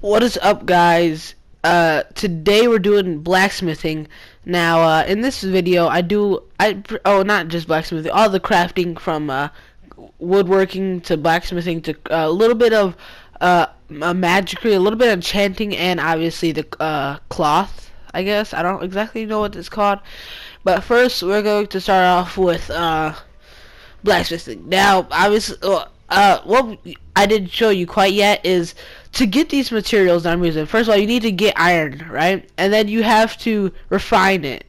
What is up, guys? Today we're doing blacksmithing. Now, in this video, not just blacksmithing, all the crafting from woodworking to blacksmithing to a little bit of magicry, a little bit of enchanting, and obviously the cloth. I guess I don't exactly know what it's called, but first we're going to start off with blacksmithing. Now, obviously, what I didn't show you quite yet is to get these materials that I'm using. First of all, you need to get iron, right? And then you have to refine it.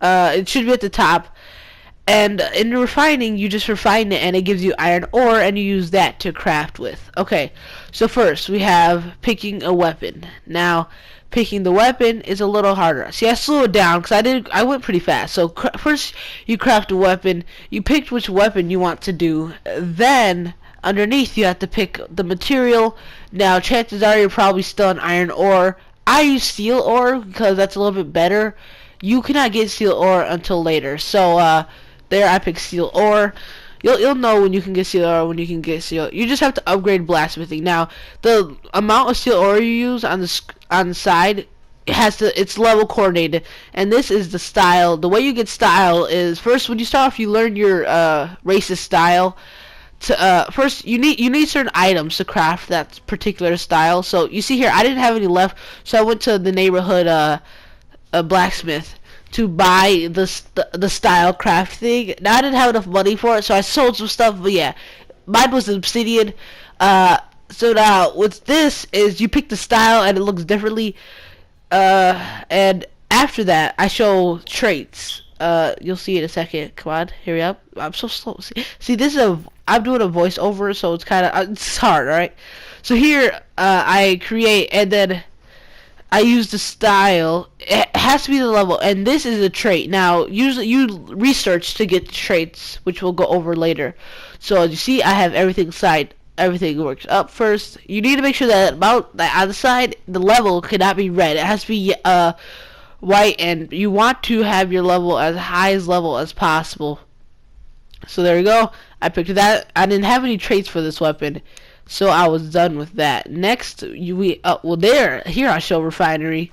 It should be at the top. And in refining, you just refine it, and it gives you iron ore, and you use that to craft with. Okay, so first we have picking a weapon. Now, picking the weapon is a little harder. See, I slowed it down because I went pretty fast. So first, you craft a weapon. You picked which weapon you want to do. Then underneath, you have to pick the material. Now, chances are you're probably still an iron ore. I use steel ore because that's a little bit better. You cannot get steel ore until later. So, there I pick steel ore. You'll know when you can get steel ore, when you can get steel. You just have to upgrade blacksmithing. Now, the amount of steel ore you use on the side, it's level coordinated, and this is the style. The way you get style is first when you start off, you learn your race's style. First, you need certain items to craft that particular style. So you see here, I didn't have any left, so I went to the neighborhood a blacksmith to buy the style craft thing. Now I didn't have enough money for it, so I sold some stuff. But yeah, mine was obsidian. So now with this is you pick the style and it looks differently. And after that, I show traits. You'll see in a second. Come on, hurry up. I'm so slow. See, I'm doing a voiceover, so it's kind of it's hard, right? So here, I create and then I use the style. It has to be the level, and this is a trait. Now, usually you research to get traits, which we'll go over later. So as you see, I have everything side. Everything works up first. You need to make sure that on the side, the level cannot be red. It has to be white, and you want to have your level as high as level as possible. So there we go. I picked that. I didn't have any traits for this weapon, so I was done with that. Next, here I show refinery.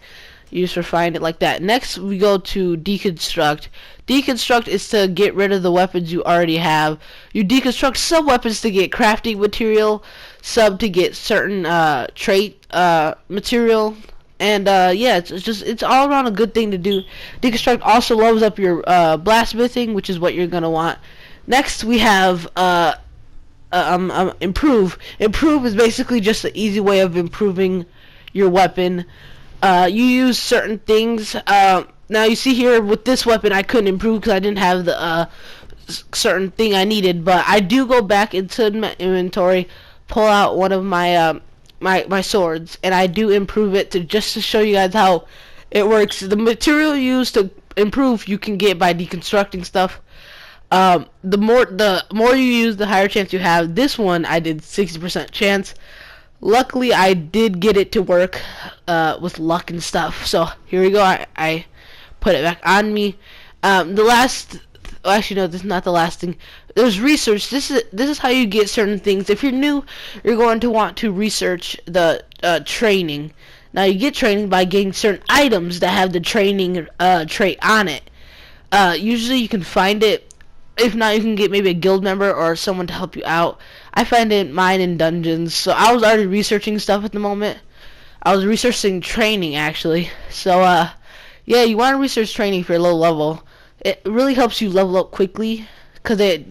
You just refine it like that. Next, we go to deconstruct. Deconstruct is to get rid of the weapons you already have. You deconstruct some weapons to get crafting material, some to get certain trait material. And yeah, it's all around a good thing to do. Deconstruct also levels up your blacksmithing, which is what you're gonna want. Next, we have improve. Improve is basically just an easy way of improving your weapon. You use certain things. Now you see here with this weapon, I couldn't improve because I didn't have the certain thing I needed. But I do go back into my inventory, pull out one of my my swords, and I do improve it just to show you guys how it works. The material used to improve you can get by deconstructing stuff. The more you use, the higher chance you have. This one I did 60% chance. Luckily, I did get it to work with luck and stuff. So here we go. I put it back on me. Actually, no, this is not the last thing. There's research. This is how you get certain things. If you're new, you're going to want to research the training. Now you get training by getting certain items that have the training trait on it. Usually you can find it. If not, you can get maybe a guild member or someone to help you out. I find mine in dungeons. So I was already researching stuff at the moment. I was researching training actually. So yeah, you want to research training for a low level. It really helps you level up quickly because it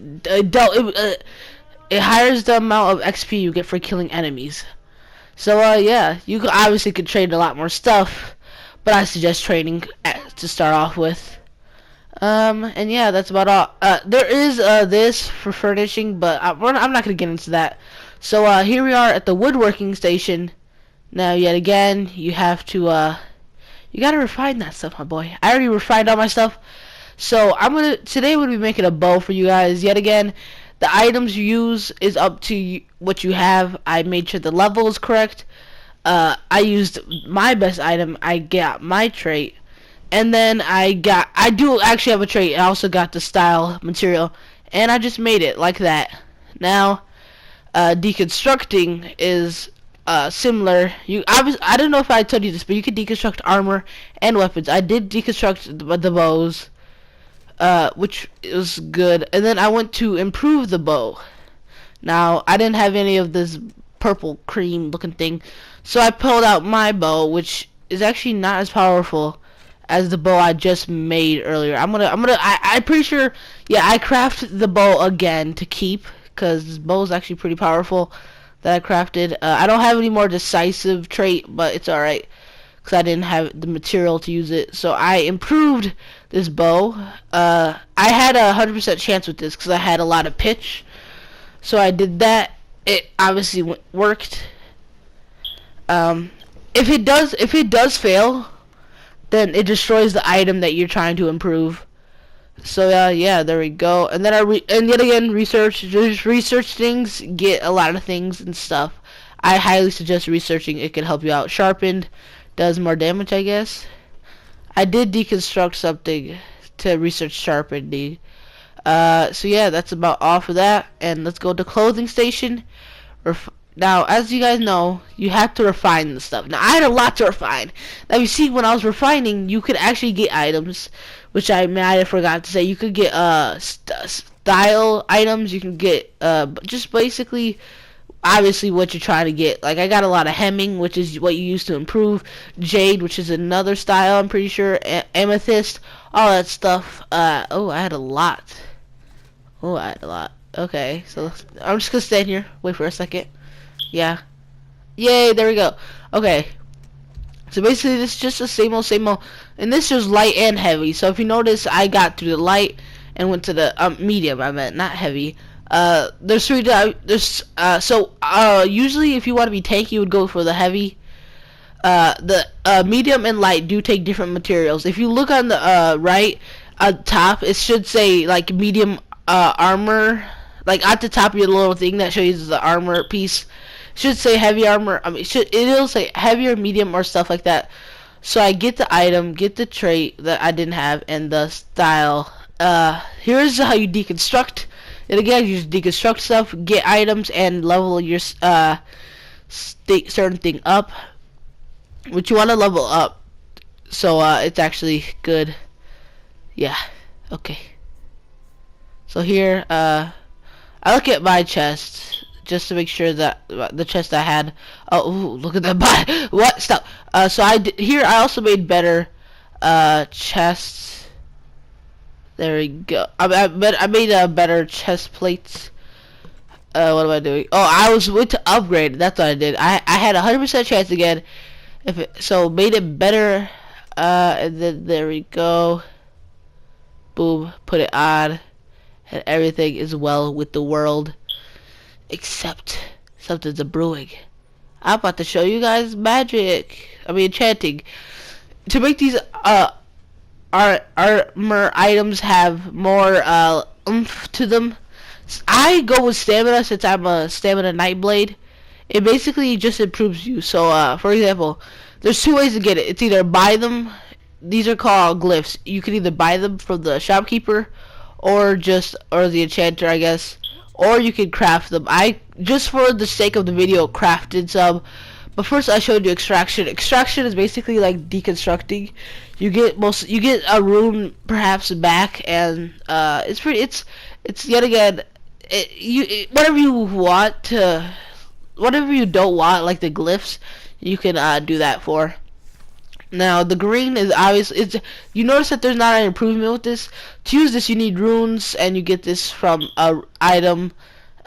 hires the amount of XP you get for killing enemies. So yeah, you obviously could trade a lot more stuff, but I suggest training to start off with. And yeah, that's about all. There is this for furnishing, but I'm not gonna get into that. So here we are at the woodworking station. Now yet again, you have to you gotta refine that stuff, my boy. I already refined all my stuff. So today we're gonna be making a bow for you guys. Yet again, the items you use is up to what you have. I made sure the level is correct. I used my best item. I got my trait. And then I do actually have a trait. I also got the style material, and I just made it like that. Now, deconstructing is similar. I don't know if I told you this, but you can deconstruct armor and weapons. I did deconstruct the bows, which is good. And then I went to improve the bow. Now, I didn't have any of this purple cream looking thing, so I pulled out my bow, which is actually not as powerful as the bow I just made earlier. I'm pretty sure, yeah, I crafted the bow again to keep, because this bow is actually pretty powerful that I crafted. I don't have any more decisive trait, but it's alright, because I didn't have the material to use it. So I improved this bow. I had a 100% chance with this, because I had a lot of pitch. So I did that. It obviously worked. If it does fail, then it destroys the item that you're trying to improve. So yeah, there we go. And then and yet again, just research things, get a lot of things and stuff. I highly suggest researching. It can help you out. Sharpened does more damage, I guess. I did deconstruct something to research sharpening. So yeah, that's about all for that. And let's go to clothing station. Now, as you guys know, you have to refine the stuff. Now, I had a lot to refine. Now, you see, when I was refining, you could actually get items, which I might have forgot to say. You could get style items. You can get just basically, obviously, what you're trying to get. Like, I got a lot of hemming, which is what you use to improve. Jade, which is another style, I'm pretty sure. Amethyst, all that stuff. Oh, I had a lot. Oh, I had a lot. Okay, so I'm just gonna stand here, wait for a second. Yeah. Yay, there we go. Okay. So basically this is just the same old, and this is light and heavy. So if you notice, I got through the light and went to the medium, I meant, not heavy. There's three, usually if you want to be tanky, you would go for the heavy. The medium and light do take different materials. If you look on the right top, it should say like medium armor, like at the top of your little thing that shows the armor piece. Should say heavy armor. I mean, it'll say heavy or medium or stuff like that. So I get the item, get the trait that I didn't have, and the style. Here's how you deconstruct. And again, you just deconstruct stuff, get items, and level your certain thing up. Which you want to level up, so it's actually good. Yeah. Okay. So here, I look at my chest just to make sure that the chest I had. Oh, ooh, look at that body. What? Stop. So here I also made better chests. There we go. I made a better chest plates. What am I doing? Oh, I went to upgrade. That's what I did. I had 100% chance again. So made it better. And then there we go. Boom. Put it on. And everything is well with the world, except something's a brewing. I'm about to show you guys enchanting. To make these armor items have more oomph to them, I go with stamina since I'm a stamina nightblade. It basically just improves you. So for example, there's two ways to get it. It's either buy them. These are called glyphs. You can either buy them from the shopkeeper, or the enchanter, I guess, or you can craft them. I just for the sake of the video crafted some, but first I showed you extraction. Extraction is basically like deconstructing. You get a rune perhaps back, and it's yet again whatever you don't want, like the glyphs, you can do that for. Now the green is obviously, you notice that there's not an improvement with this. To use this you need runes, and you get this from a item.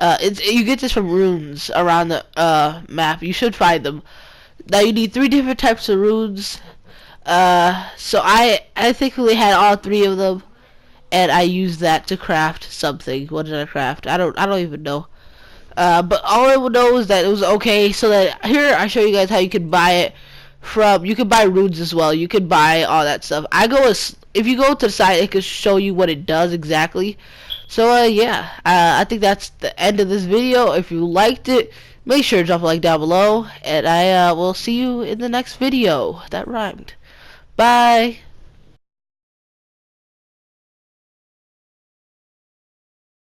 You get this from runes around the map. You should find them. Now you need 3 different types of runes. So I thankfully had all 3 of them, and I used that to craft something. What did I craft? I don't even know. But all I know is that it was okay. So that here I show you guys how you can buy it. You can buy runes as well. You can buy all that stuff. If you go to the site, it can show you what it does exactly. So yeah, I think that's the end of this video. If you liked it, make sure to drop a like down below, and I will see you in the next video. That rhymed. Bye.